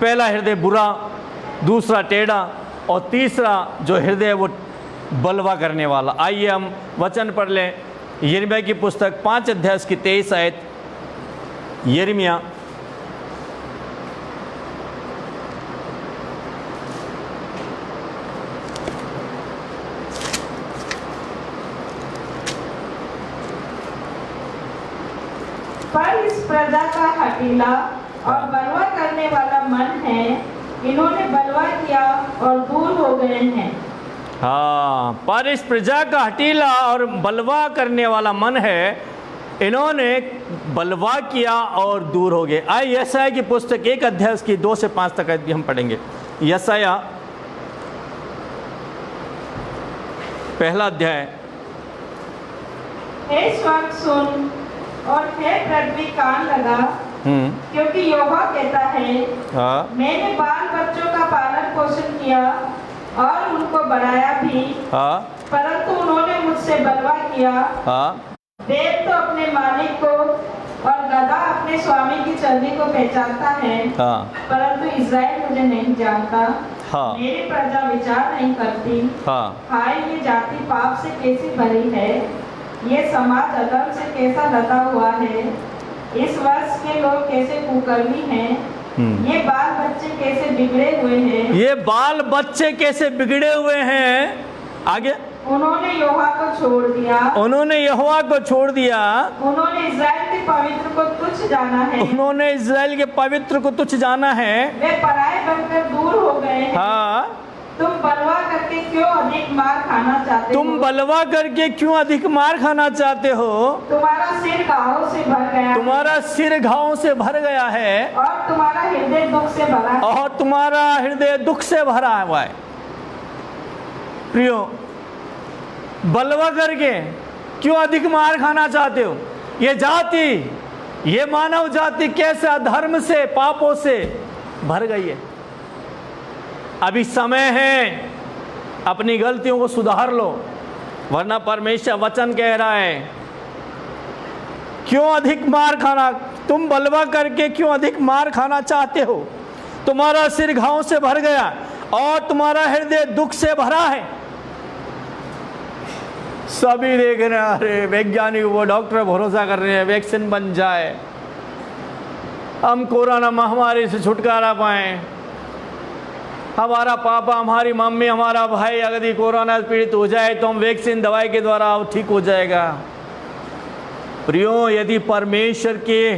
पहला हृदय बुरा, दूसरा टेढ़ा, और तीसरा जो हृदय वो बलवा करने वाला। आइए हम वचन पढ़ लें। यिर्मयाह की पुस्तक 5 अध्याय की 23 आयत। यिर्मयाह पर इस प्रजा का हठीला और बलवा करने वाला मन है, इन्होंने बलवा किया और दूर हो गए हैं। हाँ, पर इस प्रजा का हठीला और बलवा करने वाला मन है, इन्होंने बलवा किया और दूर हो गए। आइए यशायाह की पुस्तक 1 अध्याय उसकी 2 से 5 तक भी हम पढ़ेंगे। यशायाह पहला अध्याय। हे स्वर्ग सुन और हे पृथ्वी कान लगा, क्योंकि यहोवा कहता है, मैंने बाल बच्चों का पालन पोषण किया और उनको बढ़ाया भी, परंतु उन्होंने मुझसे बलवा किया। देव तो अपने मालिक को और गधा अपने स्वामी की चर्बी को पहचानता है, परंतु इस्राएल मुझे नहीं जानता। मेरी प्रजा विचार नहीं करती। हाय, ये जाति पाप से कैसी भरी है, ये समाज अधर्म से कैसा लदा हुआ है। इस वर्ष के लोग कैसे कुकर्मी हैं, ये बाल बच्चे कैसे बिगड़े हुए हैं। ये बाल बच्चे कैसे बिगड़े हुए हैं। आगे, उन्होंने यहोवा को छोड़ दिया। उन्होंने यहोवा को छोड़ दिया। उन्होंने इस्राएल के पवित्र को तुच्छ जाना है। उन्होंने इस्राएल के पवित्र को तुच्छ जाना है। वे पराये बनकर दूर हो गए हैं। हाँ, तुम बलवा करके क्यों अधिक मार खाना चाहते हो। तुम बलवा करके क्यों अधिक मार खाना चाहते हो। तुम्हारा सिर घावों से भर गया। तुम्हारा सिर घावों से भर गया है और तुम्हारा हृदय दुख से भरा है। और तुम्हारा हृदय दुख से भरा हुआ है। प्रियो, बलवा करके क्यों अधिक मार खाना चाहते हो। ये जाति, ये मानव जाति कैसे अधर्म से, पापों से भर गई है। अभी समय है, अपनी गलतियों को सुधार लो, वरना परमेश्वर वचन कह रहा है क्यों अधिक मार खाना, तुम बलवा करके क्यों अधिक मार खाना चाहते हो। तुम्हारा सिर घावों से भर गया और तुम्हारा हृदय दुख से भरा है। सभी देख रहे हैं, अरे वैज्ञानिक, वो डॉक्टर भरोसा कर रहे हैं वैक्सीन बन जाए, हम कोरोना महामारी से छुटकारा पाएं। हमारा पापा, हमारी मम्मी, हमारा भाई अगर कोरोना से पीड़ित हो जाए तो हम वैक्सीन दवाई के द्वारा ठीक हो जाएगा। प्रियो, यदि परमेश्वर के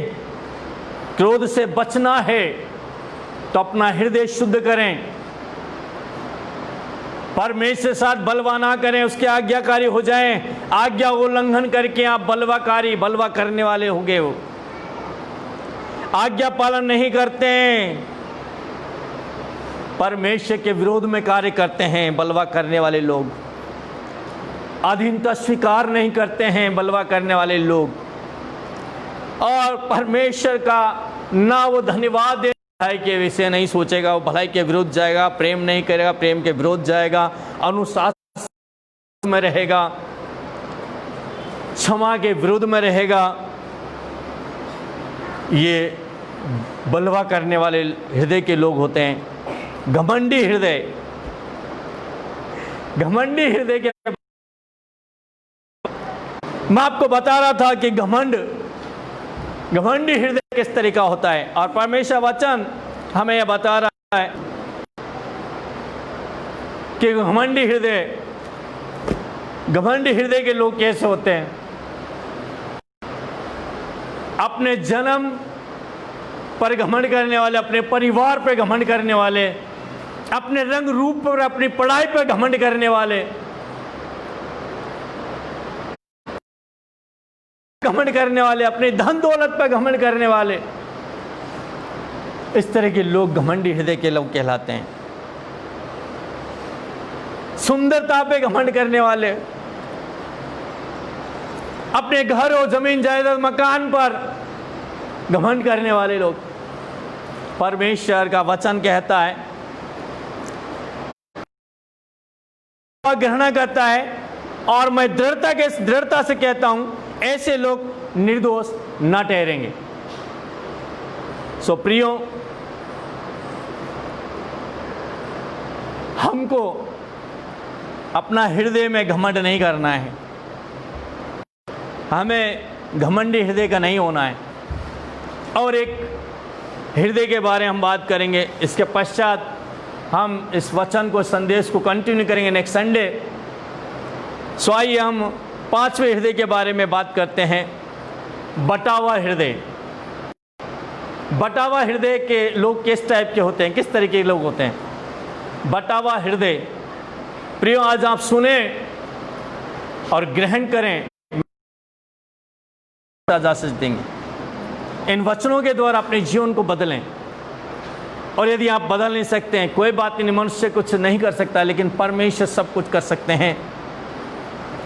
क्रोध से बचना है तो अपना हृदय शुद्ध करें, परमेश्वर के साथ बलवा ना करें, उसके आज्ञाकारी हो जाएं। आज्ञा उल्लंघन करके आप बलवा करने वाले होंगे। वो आज्ञा पालन नहीं करते हैं, परमेश्वर के विरोध में कार्य करते हैं। बलवा करने वाले लोग अधीनता स्वीकार नहीं करते हैं, बलवा करने वाले लोग, और परमेश्वर का ना वो धन्यवाद दे, भलाई के विषय नहीं सोचेगा, वो भलाई के विरुद्ध जाएगा। प्रेम नहीं करेगा, प्रेम के विरुद्ध जाएगा। अनुशासन में रहेगा, क्षमा के विरुद्ध में रहेगा। ये बलवा करने वाले हृदय के लोग होते हैं। घमंडी हृदय, घमंडी हृदय के मैं आपको बता रहा था कि घमंडी हृदय किस तरह का होता है, और परमेश्वर वचन हमें यह बता रहा है कि घमंडी हृदय के लोग कैसे होते हैं। अपने जन्म पर घमंड करने वाले, अपने परिवार पर घमंड करने वाले, अपने रंग रूप पर, अपनी पढ़ाई पर घमंड करने वाले, घमंड करने वाले, अपने धन दौलत पर घमंड करने वाले, इस तरह के लोग घमंडी हृदय के लोग कहलाते हैं। सुंदरता पे घमंड करने वाले, अपने घर और जमीन जायदाद मकान पर घमंड करने वाले लोग। परमेश्वर का वचन कहता है, घृणा करता है, और मैं दृढ़ता से कहता हूं, ऐसे लोग निर्दोष न ठहरेंगे। सो प्रियो, हमको अपना हृदय में घमंड नहीं करना है, हमें घमंडी हृदय का नहीं होना है। और एक हृदय के बारे में हम बात करेंगे, इसके पश्चात हम इस वचन को, संदेश को कंटिन्यू करेंगे नेक्स्ट संडे। सो आइए हम 5वें हृदय के बारे में बात करते हैं, बटावा हृदय। बटावा हृदय के लोग किस टाइप के होते हैं, किस तरीके के लोग होते हैं। बटावा हृदय प्रियो, आज आप सुने और ग्रहण करें, इजाजत देंगे। इन वचनों के द्वारा अपने जीवन को बदलें। और यदि आप बदल नहीं सकते हैं, कोई बात नहीं, मनुष्य कुछ नहीं कर सकता, लेकिन परमेश्वर सब कुछ कर सकते हैं।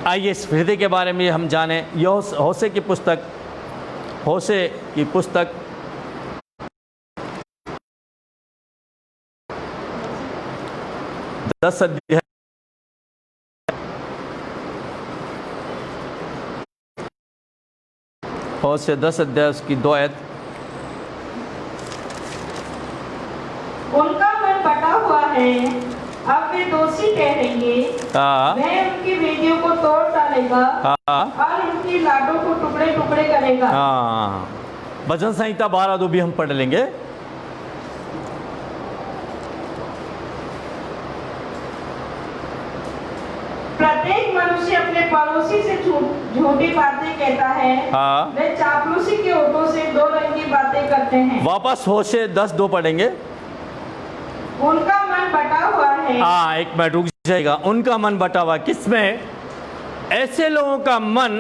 आइए इस हृदय के बारे में हम जानें। होशे की पुस्तक 10 अध्याय होशे 10 अध्याय उसकी 2 आयत। उनका मन बटा हुआ है, अब वे दोषी ठहरेंगे। वह उनकी वेदियों को तोड़ डालेगा और उनकी लाडों को टुकड़े टुकड़े करेगा। भजन संहिता 12:2 भी हम पढ़ लेंगे। प्रत्येक मनुष्य अपने पड़ोसी से झूठी बातें कहता है। वे चापलूसी के ओठों से दो रंगी बातें करते हैं। वापस होशे 10:2 पढ़ेंगे। उनका मन बटा हुआ है। एक मिनट रुक जाएगा। उनका मन बटा हुआ किसमें? ऐसे लोगों का मन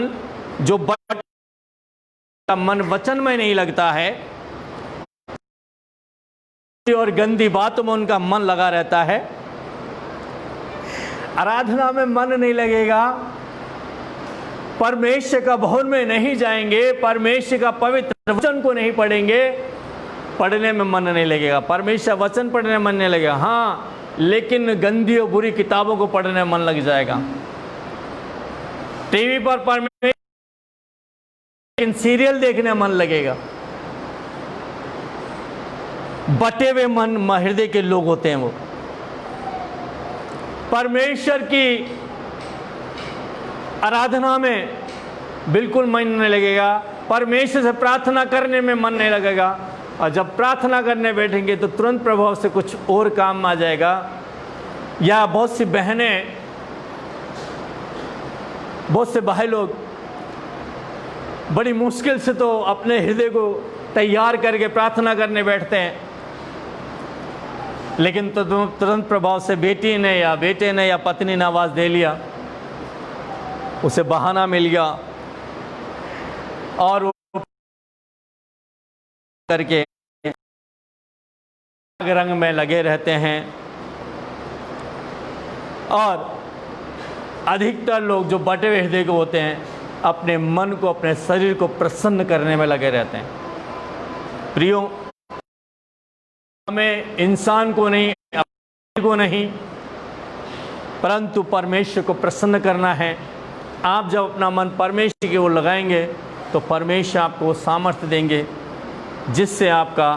जो मन वचन में नहीं लगता है और गंदी बातों में उनका मन लगा रहता है। आराधना में मन नहीं लगेगा, परमेश्वर का भवन में नहीं जाएंगे, परमेश्वर का पवित्र वचन को नहीं पढ़ेंगे, पढ़ने में मन नहीं लगेगा। परमेश्वर वचन पढ़ने में मन नहीं लगेगा, हाँ, लेकिन गंदी और बुरी किताबों को पढ़ने में मन लग जाएगा। टीवी पर परमेश्वर सीरियल देखने में मन लगेगा। बटे हुए मन हृदय के लोग होते हैं। वो परमेश्वर की आराधना में बिल्कुल मन नहीं लगेगा, परमेश्वर से प्रार्थना करने में मन नहीं लगेगा। और जब प्रार्थना करने बैठेंगे तो तुरंत प्रभाव से कुछ और काम आ जाएगा। या बहुत सी बहनें, बहुत से भाई लोग बड़ी मुश्किल से तो अपने हृदय को तैयार करके प्रार्थना करने बैठते हैं, लेकिन तो तुरंत प्रभाव से बेटी ने या बेटे ने या पत्नी ने आवाज़ दे लिया, उसे बहाना मिल गया और वो करके रंग में लगे रहते हैं। और अधिकतर लोग जो बटे हुए हृदय को होते हैं, अपने मन को, अपने शरीर को प्रसन्न करने में लगे रहते हैं। प्रियो, हमें इंसान को नहीं, अपने को नहीं, परंतु परमेश्वर को प्रसन्न करना है। आप जब अपना मन परमेश्वर की ओर लगाएंगे तो परमेश्वर आपको सामर्थ्य देंगे जिससे आपका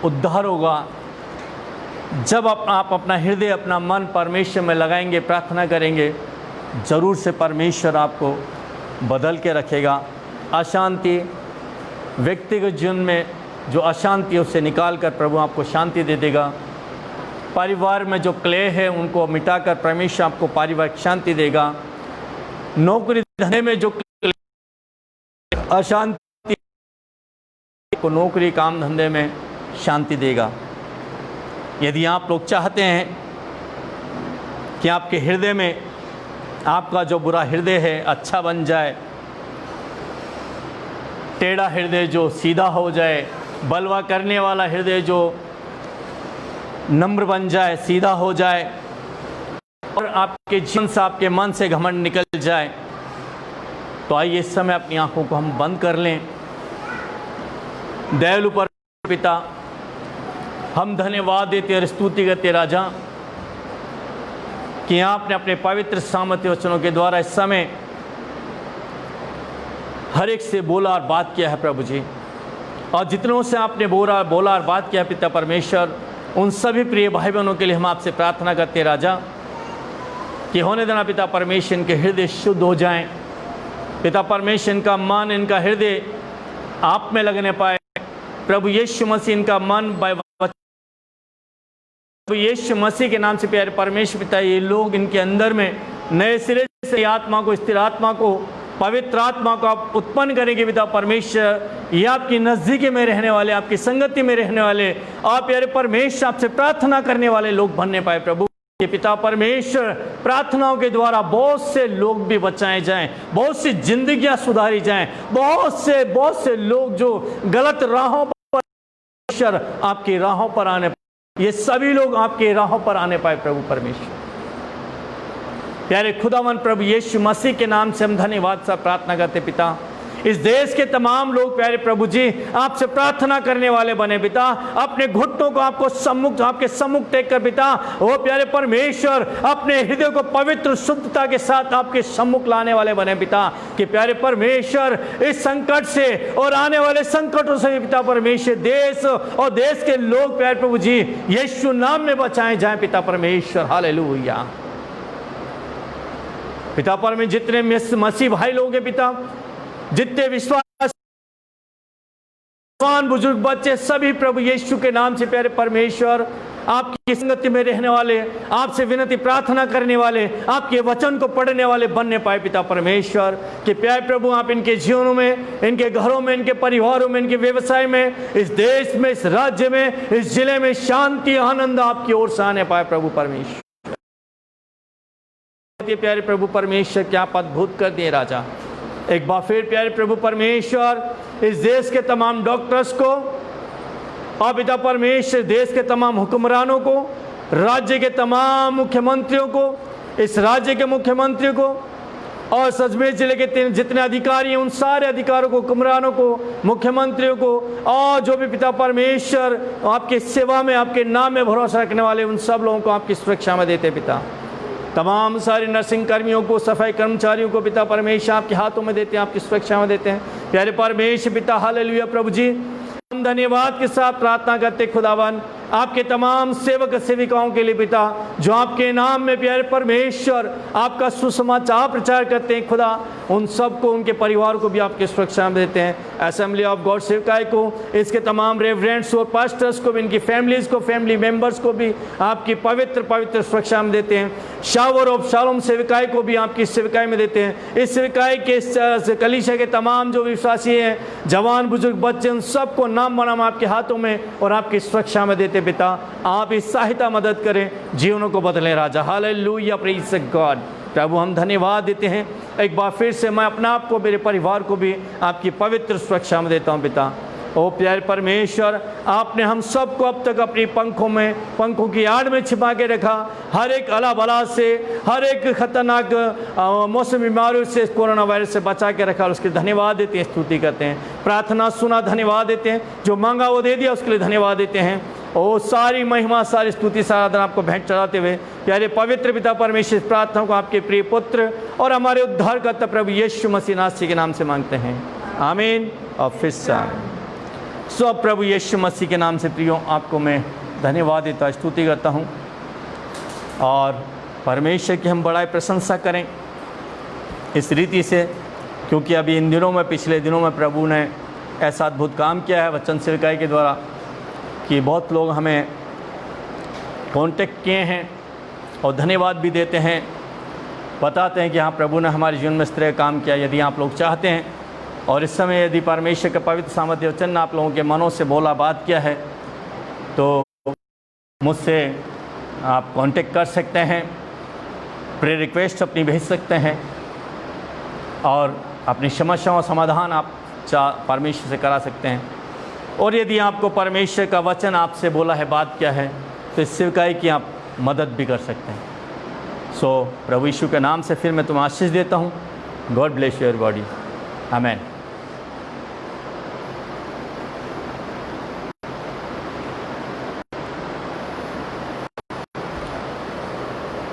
उद्धार होगा। जब आप अपना हृदय, अपना मन परमेश्वर में लगाएंगे, प्रार्थना करेंगे, ज़रूर से परमेश्वर आपको बदल के रखेगा। अशांति, व्यक्तिगत जीवन में जो अशांति है उसे निकाल कर प्रभु आपको शांति दे देगा। परिवार में जो क्लेश है उनको मिटाकर परमेश्वर आपको पारिवारिक शांति देगा। नौकरी धंधे में जो अशांति को नौकरी काम धंधे में शांति देगा। यदि आप लोग चाहते हैं कि आपके हृदय में आपका जो बुरा हृदय है अच्छा बन जाए, टेढ़ा हृदय जो सीधा हो जाए, बलवा करने वाला हृदय जो नम्र बन जाए, सीधा हो जाए, और आपके जीवन से, आपके मन से घमंड निकल जाए, तो आइए इस समय अपनी आंखों को हम बंद कर लें। दयालु परमेश्वर पिता, हम धन्यवाद देते और स्तुति करते राजा कि आपने अपने पवित्र सामर्थ्य वचनों के द्वारा इस समय हर एक से बोला और बात किया है प्रभु जी। और जितनों से आपने बोला और बात किया पिता परमेश्वर, उन सभी प्रिय भाई बहनों के लिए हम आपसे प्रार्थना करते राजा कि होने देना पिता परमेश्वर, इनके हृदय शुद्ध हो जाएं। पिता परमेश्वर, इनका मन, इनका हृदय आप में लगने पाए। प्रभु यीशु मसीह, इनका मन यीशु मसीह के नाम से प्यारे परमेश्वर पिता, ये लोग इनके अंदर में नए सिरे से आत्मा को, स्थिर आत्मा को, पवित्र आत्मा को आप उत्पन्न करेंगे पिता परमेश्वर। ये आपकी नज़दीकी में रहने वाले, आपकी संगति में रहने वाले, आप प्यारे परमेश्वर आपसे प्रार्थना करने वाले लोग बनने पाए प्रभु। कि पिता परमेश्वर प्रार्थनाओं के द्वारा बहुत से लोग भी बचाए जाएं, बहुत सी जिंदगियां सुधारी जाएं, बहुत से लोग जो गलत राहों पर आपकी राहों पर आने, ये सभी लोग आपके राहों पर आने पाए प्रभु परमेश्वर। प्यारे खुदावन प्रभु यीशु मसीह के नाम से हम धन्यवाद सा प्रार्थना करते पिता। इस देश के तमाम लोग प्यारे प्रभु जी आपसे प्रार्थना करने वाले बने पिता, अपने घुटनों को आपके सम्मुख टेक कर पिता, वो प्यारे परमेश्वर अपने हृदय को पवित्र शुद्धता के साथ आपके सम्मुख लाने वाले बने पिता, कि प्यारे परमेश्वर इस संकट से और आने वाले संकटों से पिता परमेश्वर देश और देश के लोग प्यारे प्रभु जी यीशु नाम में बचाए जाए पिता परमेश्वर। हालेलुया। पिता परमेश्वर जितने मसीह भाई लोग हैं पिता, जितने विश्वास बुजुर्ग बच्चे सभी प्रभु यीशु के नाम से प्यारे परमेश्वर आपकी संगति में रहने वाले, आपसे विनती प्रार्थना करने वाले, आपके वचन को पढ़ने वाले बनने पाए पिता परमेश्वर। कि प्यारे प्रभु आप इनके जीवनों में, इनके घरों में, इनके परिवारों में, इनके व्यवसाय में, इस देश में, इस राज्य में, इस जिले में शांति आनंद आपकी ओर से आने पाए प्रभु परमेश्वर। प्यारे प्रभु परमेश्वर क्या आप अद्भुत कर दिए राजा। एक बार फिर प्यारे प्रभु परमेश्वर इस देश के तमाम डॉक्टर्स को और पिता परमेश्वर देश के तमाम हुक्मरानों को, राज्य के तमाम मुख्यमंत्रियों को, इस राज्य के मुख्यमंत्री को और सजमेर जिले के जितने अधिकारी हैं उन सारे अधिकारों को, हुक्मरानों को, मुख्यमंत्रियों को और जो भी पिता परमेश्वर आपकी सेवा में, आपके नाम में भरोसा रखने वाले उन सब लोगों को आपकी सुरक्षा में देते पिता। तमाम सारे नर्सिंग कर्मियों को, सफाई कर्मचारियों को पिता परमेश्वर आपके हाथों में देते हैं, आपकी सुरक्षा में देते हैं प्यारे परमेश्वर पिता। हालेलुया प्रभु जी हम धन्यवाद के साथ प्रार्थना करते खुदावन आपके तमाम सेवक सेविकाओं के लिए पिता, जो आपके नाम में प्यारे परमेश्वर आपका सुसमाचार प्रचार करते हैं खुदा, उन सबको, उनके परिवार को भी आपकी सुरक्षा में देते हैं। असेंबली ऑफ गॉड सेवकाई को, इसके तमाम रेवरेंट्स और पास्टर्स को भी, इनकी फैमिलीज को, फैमिली मेंबर्स को भी आपकी पवित्र सुरक्षा में देते हैं। शावर ऑफ शालोम सेवकाई को भी आपकी सेवकाई में देते हैं। इस सेवकाई के कलीसिया के तमाम जो विश्वासी हैं, जवान बुजुर्ग बच्चे, उन सबको नाम बनाम आपके हाथों में और आपकी सुरक्षा में देते पिता। आप इस सहायता मदद करें, जीवनों को बदलें राजा। Hallelujah praise God. प्रभु हम धन्यवाद देते हैं एक बार फिर से, मैं अपना आप को, मेरे परिवार को भी आपकी पवित्र सुरक्षा में देता हूं पिता। ओ प्यारे परमेश्वर आपने हम सबको अब तक अपनी पंखों की आड़ में छिपा के रखा, हर एक अला बला से, हर एक खतरनाक मौसम बीमारियों से, कोरोना वायरस से बचा के रखा, उसके धन्यवाद देते हैं, स्तुति करते हैं। प्रार्थना सुना, धन्यवाद देते हैं। जो मांगा वो दे दिया, उसके लिए धन्यवाद देते हैं। ओ सारी महिमा, सारी स्तुति, सारा आदर आपको भेंट चढ़ाते हुए प्यारे पवित्र पिता परमेश्वर प्रार्थना को आपके प्रिय पुत्र और हमारे उद्धारकर्ता प्रभु यीशु मसीह नासरी के नाम से मांगते हैं, आमीन। और फिर सो प्रभु यीशु मसीह के नाम से प्रियो आपको मैं धन्यवाद देता, स्तुति करता हूँ और परमेश्वर की हम बड़ाई प्रशंसा करें इस रीति से, क्योंकि अभी इन दिनों में, पिछले दिनों में प्रभु ने ऐसा अद्भुत काम किया है वचन सेवकाई के द्वारा कि बहुत लोग हमें कांटेक्ट किए हैं और धन्यवाद भी देते हैं, बताते हैं कि हाँ प्रभु ने हमारे जीवन में इस तरह काम किया। यदि आप लोग चाहते हैं और इस समय यदि परमेश्वर का पवित्र सामर्थ्य वचन आप लोगों के मनों से बोला बात किया है तो मुझसे आप कांटेक्ट कर सकते हैं, प्रेयर रिक्वेस्ट अपनी भेज सकते हैं और अपनी समस्याओं का समाधान आप परमेश्वर से करा सकते हैं। और यदि आपको परमेश्वर का वचन आपसे बोला है, बात किया है, तो इस सेवकाई की आप मदद भी कर सकते हैं। सो प्रभु यीशु के नाम से फिर मैं तुम्हें आशीष देता हूँ। God bless your body, amen.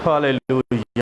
Hallelujah.